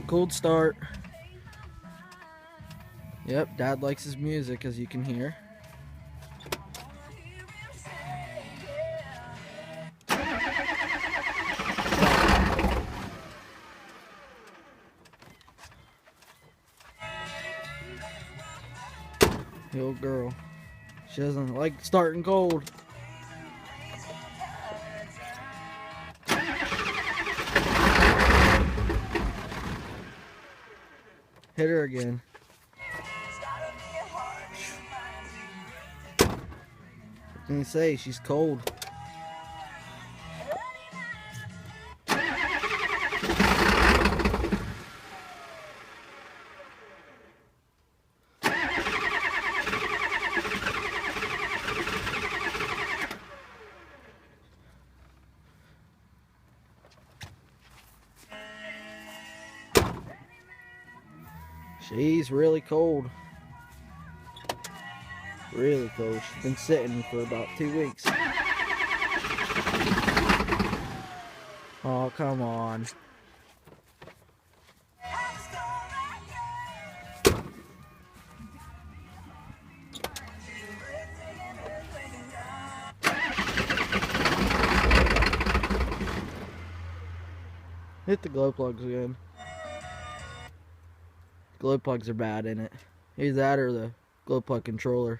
Cold start. Yep, Dad likes his music, as you can hear. The old girl. She doesn't like starting cold. Hit her again. What can you say? She's cold. She's really cold. Really cold. She's been sitting for about 2 weeks. Oh, come on. Hit the glow plugs again. Glow plugs are bad in it. Either that or the glow plug controller.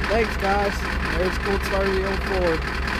Thanks guys. There's a cold start of the old Ford.